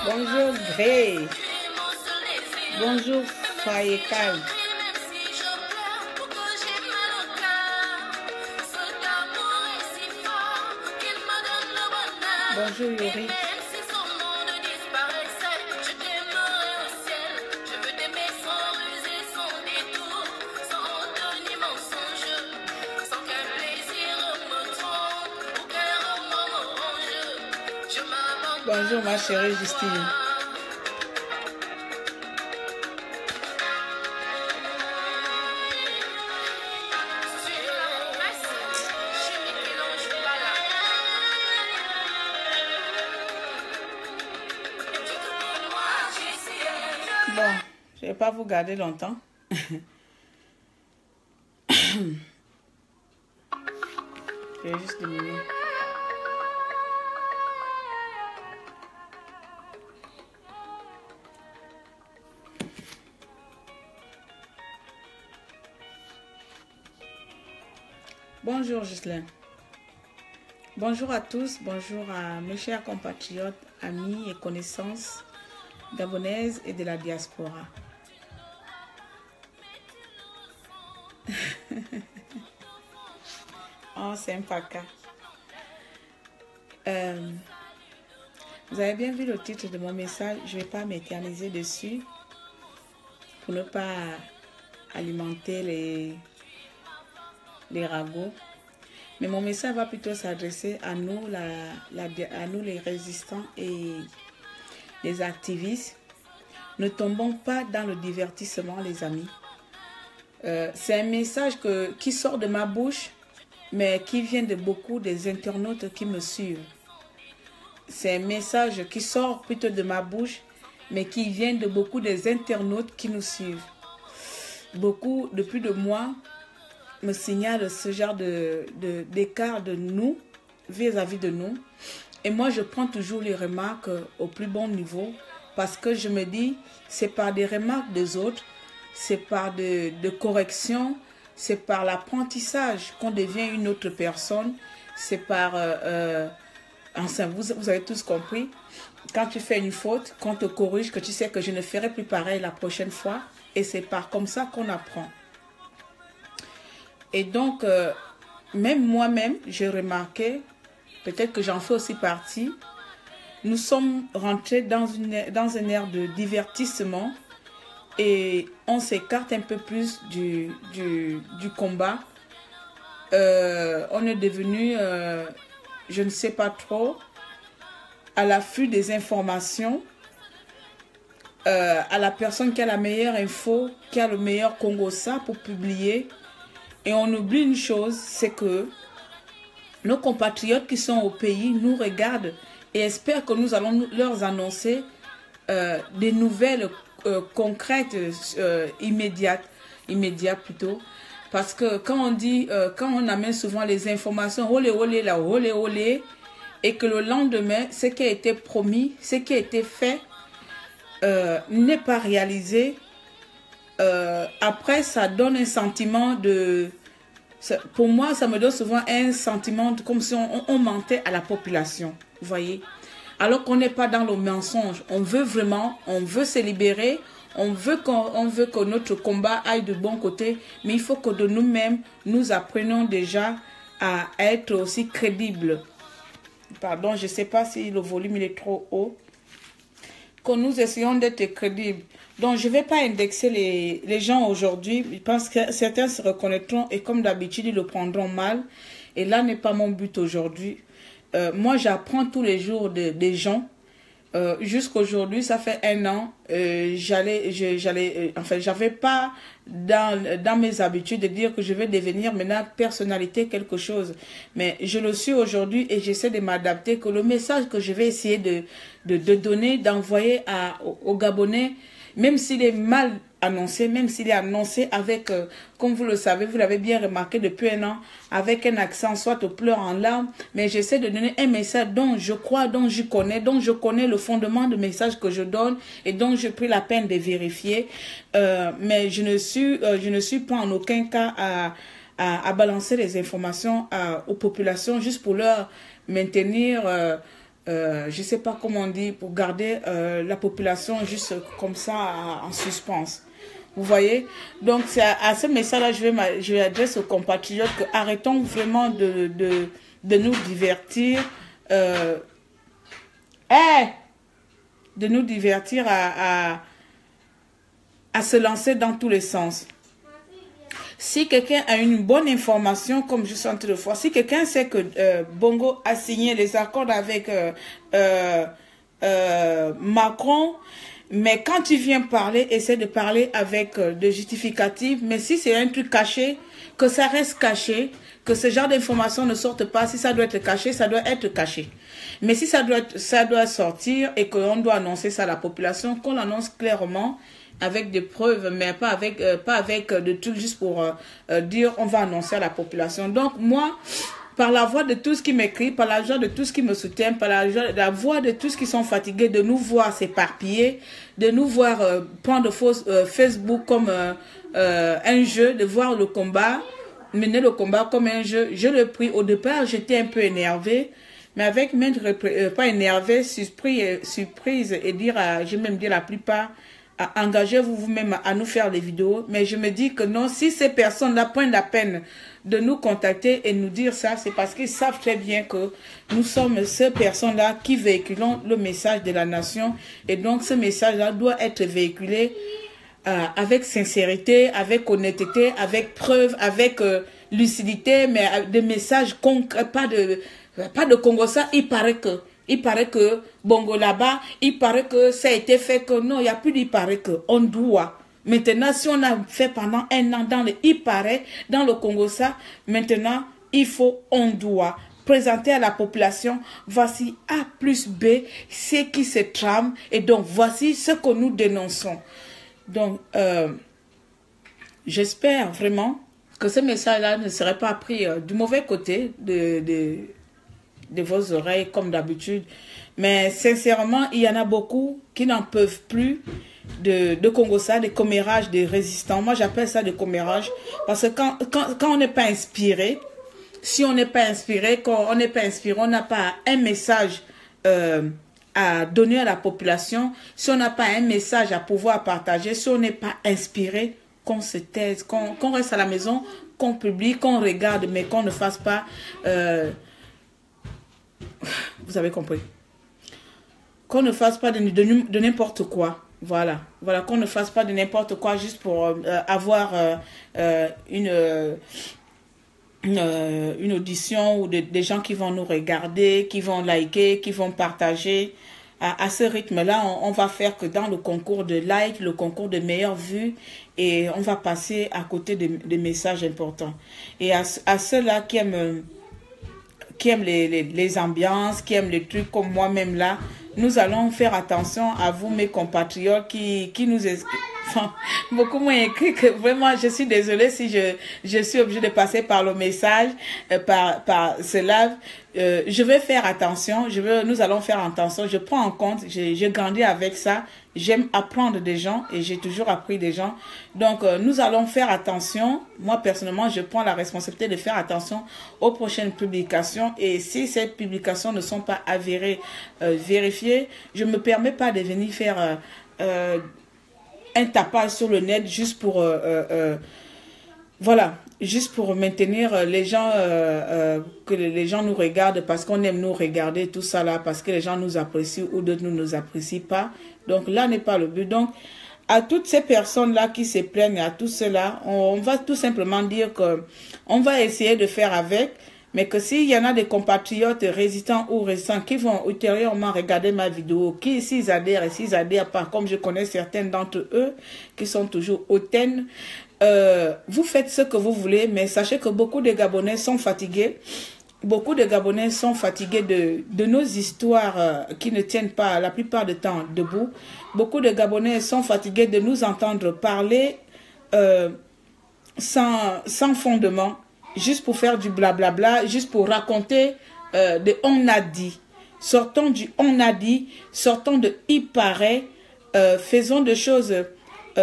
Bonjour Grey. Bonjour Fayekal. Bonjour Yuri. Bonjour ma chérie Justine. Bon, je ne vais pas vous garder longtemps. Je vais juste diminuer. Bonjour Ghislaine. Bonjour à tous, bonjour à mes chers compatriotes, amis et connaissances gabonaises et de la diaspora. Oh, c'est un paca. Vous avez bien vu le titre de mon message, je ne vais pas m'éterniser dessus pour ne pas alimenter les ragots. Mais mon message va plutôt s'adresser à nous, à nous les résistants et les activistes. Ne tombons pas dans le divertissement, les amis. C'est un message qui sort de ma bouche, mais qui vient de beaucoup des internautes qui me suivent. C'est un message qui sort plutôt de ma bouche, mais qui vient de beaucoup des internautes qui nous suivent. Beaucoup, depuis de mois, me signalent ce genre d'écart de nous, vis-à-vis de nous. Et moi, je prends toujours les remarques au plus bon niveau, parce que je me dis, c'est par des remarques des autres, c'est par de corrections, c'est par l'apprentissage qu'on devient une autre personne, c'est par... enfin, vous avez tous compris, quand tu fais une faute, qu'on te corrige, que tu sais que je ne ferai plus pareil la prochaine fois, et c'est comme ça qu'on apprend. Et donc, même moi-même, j'ai remarqué, peut-être que j'en fais aussi partie, nous sommes rentrés dans un air de divertissement et on s'écarte un peu plus du combat. On est devenu, je ne sais pas trop, à l'affût des informations, à la personne qui a la meilleure info, qui a le meilleur Congossa pour publier. Et on oublie une chose, c'est que nos compatriotes qui sont au pays nous regardent et espèrent que nous allons leur annoncer des nouvelles concrètes, immédiates plutôt. Parce que quand on dit, quand on amène souvent les informations, olé olé là, olé olé, et que le lendemain, ce qui a été promis, ce qui a été fait, n'est pas réalisé, après ça donne un sentiment de... Pour moi, ça me donne souvent un sentiment comme si on mentait à la population, vous voyez. Alors qu'on n'est pas dans le mensonge. On veut vraiment, on veut se libérer, on veut que notre combat aille de bon côté, mais il faut que de nous-mêmes, nous apprenions déjà à être aussi crédibles. Pardon, je ne sais pas si le volume il est trop haut. Que nous essayons d'être crédibles. Donc, je ne vais pas indexer les gens aujourd'hui. Je pense que certains se reconnaîtront et comme d'habitude, ils le prendront mal. Et là n'est pas mon but aujourd'hui. Moi, j'apprends tous les jours des gens. Jusqu'aujourd'hui, ça fait 1 an, enfin, j'avais pas dans mes habitudes de dire que je vais devenir maintenant personnalité quelque chose. Mais je le suis aujourd'hui et j'essaie de m'adapter, que le message que je vais essayer de donner, d'envoyer aux Gabonais, même s'il est mal annoncé, même s'il est annoncé avec, comme vous le savez, vous l'avez bien remarqué depuis 1 an, avec un accent soit au pleurs en larmes, mais j'essaie de donner un message dont je crois, dont je connais le fondement du message que je donne et dont j'ai pris la peine de vérifier. Mais je ne suis pas en aucun cas à balancer les informations aux populations juste pour leur maintenir je ne sais pas comment on dit, pour garder la population juste comme ça en suspens. Vous voyez? Donc, c'est à ce message-là, je vais adresser aux compatriotes que arrêtons vraiment de nous divertir. De nous divertir à se lancer dans tous les sens. Si quelqu'un a une bonne information, comme je suis en train de voir, si quelqu'un sait que Bongo a signé les accords avec Macron, mais quand tu viens parler, essaie de parler avec de justificatifs. Mais si c'est un truc caché, que ça reste caché, que ce genre d'informations ne sorte pas. Si ça doit être caché, ça doit être caché. Mais si ça doit sortir et qu'on doit annoncer ça à la population, qu'on l'annonce clairement, avec des preuves, mais pas avec des trucs juste pour dire on va annoncer à la population. Donc moi, par la voix de tous qui m'écrivent, par la voix de tous qui me soutiennent, par la voix de tous qui sont fatigués de nous voir s'éparpiller, de nous voir prendre Facebook comme un jeu, de voir le combat, mener le combat comme un jeu. Je le prie. Au départ, j'étais un peu énervée, mais avec même pas énervée, surprise et dire, je vais même dire la plupart, engagez-vous vous-même à nous faire des vidéos. Mais je me dis que non, si ces personnes-là prennent la peine de nous contacter et nous dire ça, c'est parce qu'ils savent très bien que nous sommes ces personnes-là qui véhiculons le message de la nation. Et donc, ce message-là doit être véhiculé avec sincérité, avec honnêteté, avec preuve, avec lucidité, mais des messages concrets, pas de Congo ça. Il paraît que Bongo là-bas, il paraît que ça a été fait, que non, il n'y a plus d'il paraît que, on doit. Maintenant, si on a fait pendant un an dans le il paraît, dans le Congo ça, maintenant, il faut, on doit présenter à la population, voici A plus B, ce qui se trame, et donc voici ce que nous dénonçons. Donc, j'espère vraiment que ce message-là ne serait pas pris du mauvais côté de vos oreilles, comme d'habitude. Mais sincèrement, il y en a beaucoup qui n'en peuvent plus de Congo-ça, des commérages des résistants. Moi, j'appelle ça des commérages parce que quand on n'est pas inspiré, si on n'est pas inspiré, quand on n'est pas inspiré, on n'a pas un message à donner à la population, si on n'a pas un message à pouvoir partager, si on n'est pas inspiré, qu'on se taise, qu'on reste à la maison, qu'on publie, qu'on regarde, mais qu'on ne fasse pas... vous avez compris. Qu'on ne fasse pas de n'importe quoi. Voilà, qu'on ne fasse pas de n'importe quoi juste pour avoir une audition ou des gens qui vont nous regarder, qui vont liker, qui vont partager. À ce rythme-là, on va faire que dans le concours de likes, le concours de meilleures vues, et on va passer à côté des messages importants. Et à ceux-là qui aiment les ambiances, qui aiment les trucs comme moi-même là, nous allons faire attention à vous, mes compatriotes, qui nous enfin, beaucoup m'ont écrit que vraiment, je suis désolée si je suis obligée de passer par le message, par cela. Je vais faire attention, nous allons faire attention, je prends en compte, j'ai grandi avec ça, j'aime apprendre des gens et j'ai toujours appris des gens. Donc, nous allons faire attention. Moi, personnellement, je prends la responsabilité de faire attention aux prochaines publications. Et si ces publications ne sont pas avérées, vérifiées, je ne me permets pas de venir faire un tapage sur le net juste pour... voilà, juste pour maintenir les gens, que les gens nous regardent parce qu'on aime nous regarder, tout ça là, parce que les gens nous apprécient ou d'autres ne nous apprécient pas. Donc là n'est pas le but. Donc à toutes ces personnes-là qui se plaignent, à tout cela, on va tout simplement dire que on va essayer de faire avec, mais que s'il y en a des compatriotes résistants ou résistants qui vont ultérieurement regarder ma vidéo, qui s'ils adhèrent et s'ils adhèrent pas, comme je connais certaines d'entre eux qui sont toujours hautaines, vous faites ce que vous voulez, mais sachez que beaucoup de Gabonais sont fatigués. Beaucoup de Gabonais sont fatigués de nos histoires qui ne tiennent pas la plupart du temps debout. Beaucoup de Gabonais sont fatigués de nous entendre parler sans fondement, juste pour faire du blablabla, juste pour raconter de on a dit. Sortons du on a dit, sortons de il paraît, faisons des choses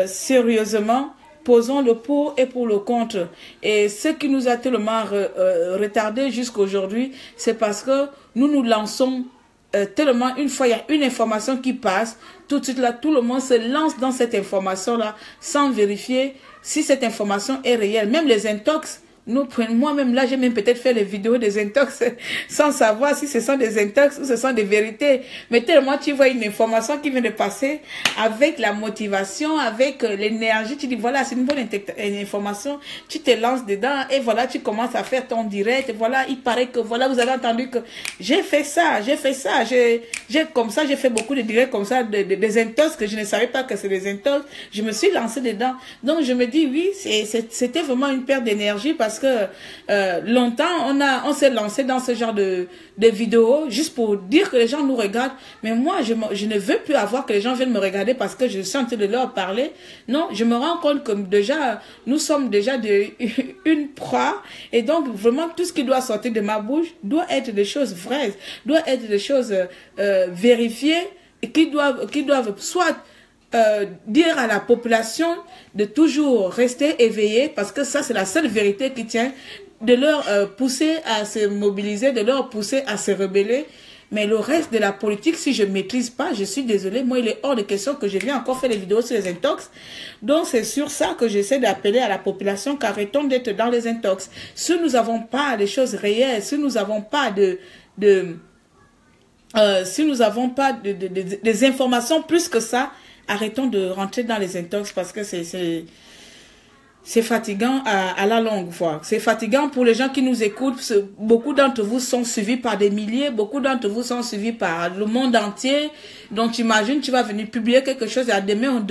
sérieusement. Posons le pour et pour le contre. Et ce qui nous a tellement retardé jusqu'à aujourd'hui, c'est parce que nous nous lançons tellement une fois il y a une information qui passe, tout de suite là, tout le monde se lance dans cette information-là sans vérifier si cette information est réelle. Même les intox, moi-même là, j'ai même peut-être fait les vidéos des intox sans savoir si ce sont des intox ou ce sont des vérités. Mais tellement tu vois une information qui vient de passer avec la motivation, avec l'énergie, tu dis voilà, c'est une bonne information, tu te lances dedans et voilà, tu commences à faire ton direct. Et voilà, il paraît que voilà, vous avez entendu que j'ai fait ça, j'ai comme ça, j'ai fait beaucoup de directs comme ça, des intox que je ne savais pas que c'est des intox. Je me suis lancée dedans. Donc je me dis oui, c'était vraiment une perte d'énergie parce que longtemps on s'est lancé dans ce genre de vidéos juste pour dire que les gens nous regardent, mais moi je ne veux plus avoir que les gens viennent me regarder parce que je suis en train de leur parler. Non, je me rends compte que déjà nous sommes déjà une proie, et donc vraiment tout ce qui doit sortir de ma bouche doit être des choses vraies, doit être des choses vérifiées, et qui doivent soit dire à la population de toujours rester éveillée, parce que ça c'est la seule vérité qui tient, de leur pousser à se mobiliser, de leur pousser à se rebeller. Mais le reste de la politique, si je ne maîtrise pas, je suis désolée, moi il est hors de question que je viens encore faire des vidéos sur les intox. Donc c'est sur ça que j'essaie d'appeler à la population qu'arrêtons d'être dans les intox. Si nous n'avons pas des choses réelles, si nous n'avons pas si nous n'avons pas des informations plus que ça, arrêtons de rentrer dans les intox parce que c'est fatigant à la longue fois. C'est fatigant pour les gens qui nous écoutent. Beaucoup d'entre vous sont suivis par des milliers. Beaucoup d'entre vous sont suivis par le monde entier. Donc, tu imagines, tu vas venir publier quelque chose et à demain,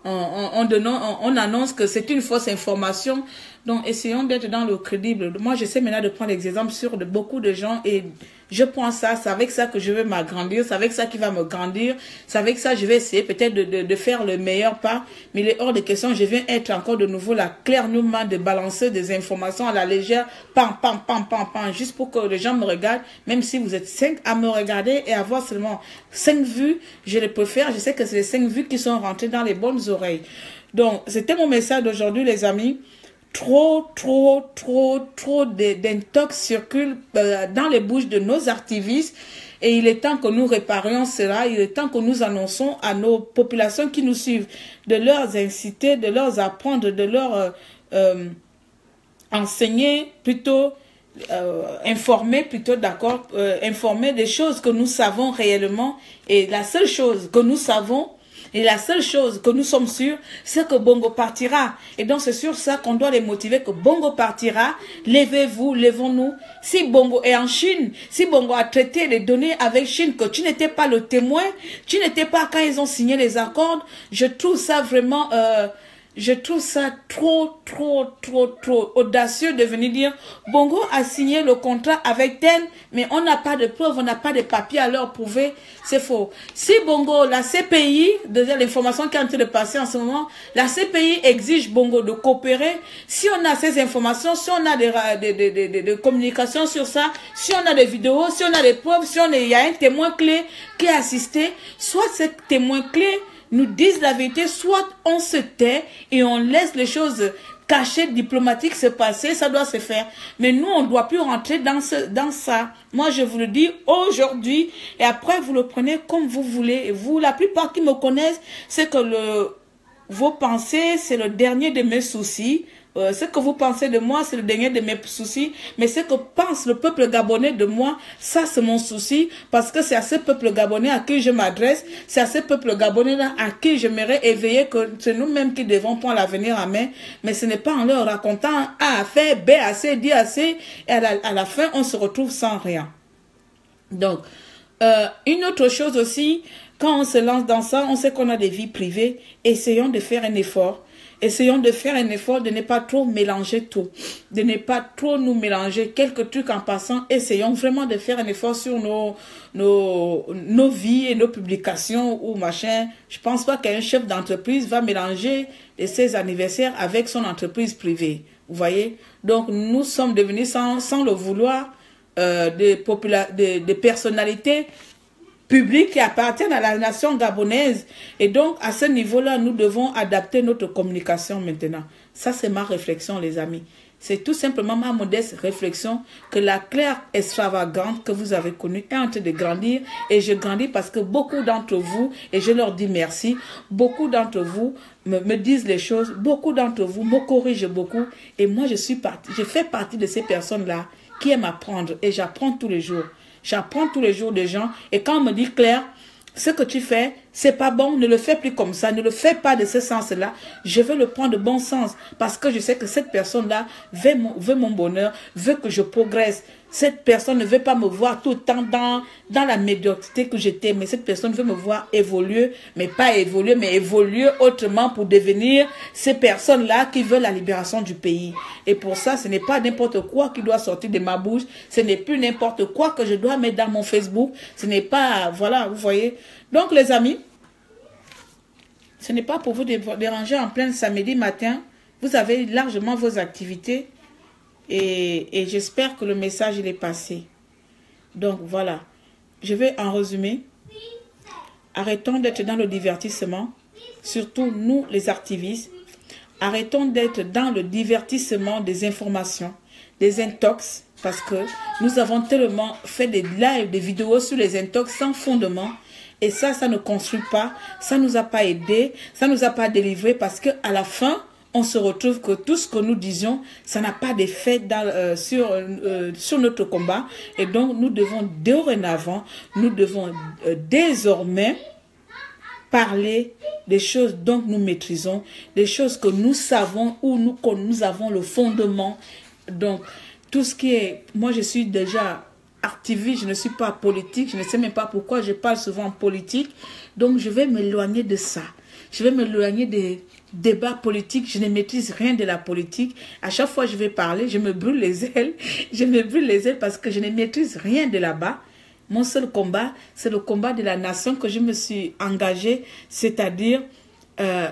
on annonce que c'est une fausse information. Donc, essayons d'être dans le crédible. Moi, j'essaie maintenant de prendre des exemples sur beaucoup de gens et je prends ça. C'est avec ça que je vais m'agrandir. C'est avec ça qui va me grandir. C'est avec ça que je vais essayer peut-être de faire le meilleur pas. Mais il est hors de question. Je viens être encore de nouveau la clairement de balancer des informations à la légère. Pam, pam, pam, pam, pam. Juste pour que les gens me regardent. Même si vous êtes 5 à me regarder et avoir seulement 5 vues, je les préfère. Je sais que c'est les 5 vues qui sont rentrées dans les bonnes oreilles. Donc, c'était mon message d'aujourd'hui, les amis. Trop d'intox circulent dans les bouches de nos activistes et il est temps que nous réparions cela, il est temps que nous annonçons à nos populations qui nous suivent de leur inciter, de leur apprendre, de leur enseigner plutôt, informer plutôt, d'accord, informer des choses que nous savons réellement, et la seule chose que nous savons et la seule chose que nous sommes sûrs, c'est que Bongo partira. Et donc c'est sur ça qu'on doit les motiver, que Bongo partira. Levez-vous, levons-nous. Si Bongo est en Chine, si Bongo a traité les données avec Chine, que tu n'étais pas le témoin, tu n'étais pas quand ils ont signé les accords, je trouve ça vraiment... je trouve ça trop audacieux de venir dire Bongo a signé le contrat avec tel, mais on n'a pas de preuves, on n'a pas de papiers à leur prouver. C'est faux. Si Bongo, la CPI, déjà l'information qui est en train de passer en ce moment, la CPI exige Bongo de coopérer. Si on a ces informations, si on a des communications sur ça, si on a des vidéos, si on a des preuves, si il y a un témoin clé qui a assisté, soit ce témoin clé nous disent la vérité, soit on se tait et on laisse les choses cachées, diplomatiques se passer, ça doit se faire. Mais nous, on ne doit plus rentrer dans ça. Moi, je vous le dis aujourd'hui, et après, vous le prenez comme vous voulez. Et vous, la plupart qui me connaissent, c'est que vos pensées, c'est le dernier de mes soucis. Ce que vous pensez de moi, c'est le dernier de mes soucis. Mais ce que pense le peuple gabonais de moi, ça c'est mon souci. Parce que c'est à ce peuple gabonais à qui je m'adresse. C'est à ce peuple gabonais-là à qui j'aimerais éveiller que c'est nous-mêmes qui devons prendre l'avenir en main. Mais ce n'est pas en leur racontant A a fait, B a C, D a C. Et à la fin, on se retrouve sans rien. Donc, une autre chose aussi, quand on se lance dans ça, on sait qu'on a des vies privées. Essayons de faire un effort. Essayons de faire un effort de ne pas trop mélanger tout, de ne pas trop nous mélanger quelques trucs en passant. Essayons vraiment de faire un effort sur nos vies et nos publications ou machin. Je pense pas qu'un chef d'entreprise va mélanger ses anniversaires avec son entreprise privée. Vous voyez? Donc nous sommes devenus sans le vouloir des personnalités publics qui appartiennent à la nation gabonaise. Et donc, à ce niveau-là, nous devons adapter notre communication maintenant. Ça, c'est ma réflexion, les amis. C'est tout simplement ma modeste réflexion que la Claire extravagante que vous avez connue est en train de grandir. Et je grandis parce que beaucoup d'entre vous, et je leur dis merci, beaucoup d'entre vous me disent les choses, beaucoup d'entre vous me corrigent beaucoup. Et moi, je fais partie de ces personnes-là qui aiment apprendre. Et j'apprends tous les jours. J'apprends tous les jours des gens. Et quand on me dit, Claire, ce que tu fais, c'est pas bon, ne le fais plus comme ça, ne le fais pas de ce sens-là. Je veux le prendre de bon sens parce que je sais que cette personne-là veut mon bonheur, veut que je progresse. Cette personne ne veut pas me voir tout le temps dans la médiocrité que j'étais, mais cette personne veut me voir évoluer, mais pas évoluer, mais évoluer autrement pour devenir ces personnes-là qui veulent la libération du pays. Et pour ça, ce n'est pas n'importe quoi qui doit sortir de ma bouche, ce n'est plus n'importe quoi que je dois mettre dans mon Facebook, ce n'est pas, voilà, vous voyez. Donc les amis, ce n'est pas pour vous déranger en plein samedi matin, vous avez largement vos activités. Et j'espère que le message il est passé. Donc voilà, je vais en résumer. Arrêtons d'être dans le divertissement, surtout nous les activistes. Arrêtons d'être dans le divertissement des informations, des intox, parce que nous avons tellement fait des lives, des vidéos sur les intox sans fondement. Et ça ne construit pas, ça ne nous a pas aidé, ça ne nous a pas délivré parce qu'à la fin, on se retrouve que tout ce que nous disions, ça n'a pas d'effet sur notre combat. Et donc, nous devons dorénavant, nous devons désormais parler des choses dont nous maîtrisons, des choses que nous savons ou nous avons le fondement. Donc, tout ce qui est... Moi, je suis déjà activiste, je ne suis pas politique, je ne sais même pas pourquoi je parle souvent en politique. Donc, je vais m'éloigner de ça. Je vais m'éloigner des débats politiques. Je ne maîtrise rien de la politique. À chaque fois que je vais parler, je me brûle les ailes. Je me brûle les ailes parce que je ne maîtrise rien de là-bas. Mon seul combat, c'est le combat de la nation que je me suis engagée, c'est-à-dire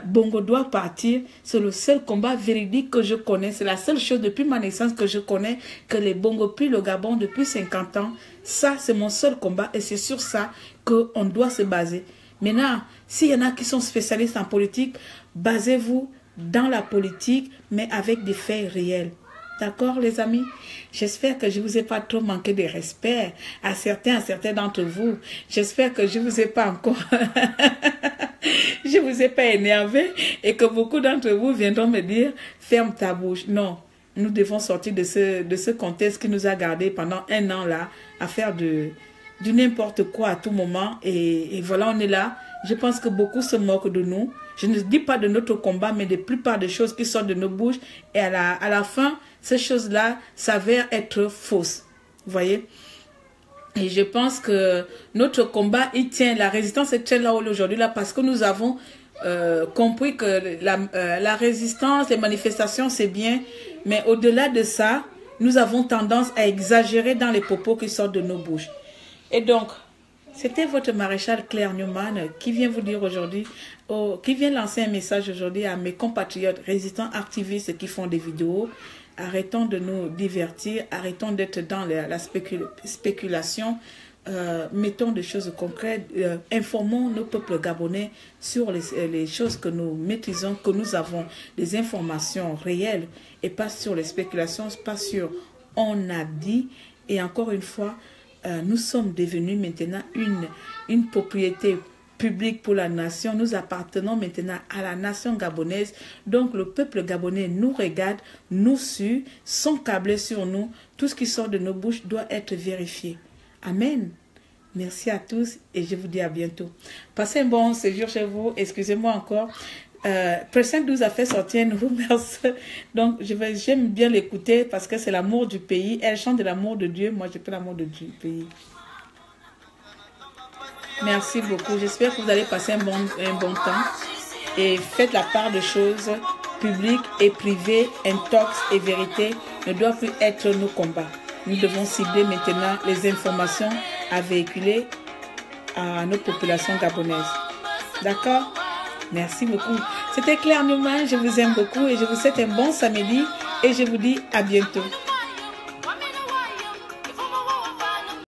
Bongo doit partir. C'est le seul combat véridique que je connais. C'est la seule chose depuis ma naissance que je connais, que les Bongo prient le Gabon depuis 50 ans. Ça, c'est mon seul combat et c'est sur ça qu'on doit se baser. Maintenant, s'il y en a qui sont spécialistes en politique, basez-vous dans la politique, mais avec des faits réels. D'accord, les amis? J'espère que je ne vous ai pas trop manqué de respect à certains d'entre vous. J'espère que je ne vous ai pas encore... je ne vous ai pas énervé et que beaucoup d'entre vous viendront me dire « Ferme ta bouche ». Non, nous devons sortir de ce contexte qui nous a gardé pendant un an là à faire du n'importe quoi à tout moment. Et voilà, on est là. Je pense que beaucoup se moquent de nous. Je ne dis pas de notre combat, mais de la plupart des choses qui sortent de nos bouches. Et à la fin, ces choses-là s'avèrent être fausses. Vous voyez? Et je pense que notre combat, il tient, la résistance est très là aujourd'hui, là, parce que nous avons compris que la résistance, les manifestations, c'est bien. Mais au-delà de ça, nous avons tendance à exagérer dans les propos qui sortent de nos bouches. Et donc, c'était votre maréchal Claire Newman qui vient vous dire aujourd'hui, qui vient lancer un message aujourd'hui à mes compatriotes résistants activistes qui font des vidéos. Arrêtons de nous divertir, arrêtons d'être dans la spéculation, mettons des choses concrètes, informons nos peuples gabonais sur les choses que nous maîtrisons, que nous avons, des informations réelles et pas sur les spéculations, pas sur on a dit. Et encore une fois, nous sommes devenus maintenant une propriété publique pour la nation. Nous appartenons maintenant à la nation gabonaise. Donc le peuple gabonais nous regarde, nous suit, sont câblés sur nous. Tout ce qui sort de nos bouches doit être vérifié. Amen. Merci à tous et je vous dis à bientôt. Passez un bon séjour chez vous. Excusez-moi encore. Pression 12 a fait sortir un nouveau morceau. Donc j'aime bien l'écouter parce que c'est l'amour du pays. Elle chante de l'amour de Dieu. Moi, j'ai pas l'amour du pays. Merci beaucoup. J'espère que vous allez passer un bon temps. Et faites la part de choses publiques et privées, intox et vérité ne doivent plus être nos combats. Nous devons cibler maintenant les informations à véhiculer à nos populations gabonaises. D'accord? Merci beaucoup. C'était Claire Newman. Je vous aime beaucoup et je vous souhaite un bon samedi et je vous dis à bientôt.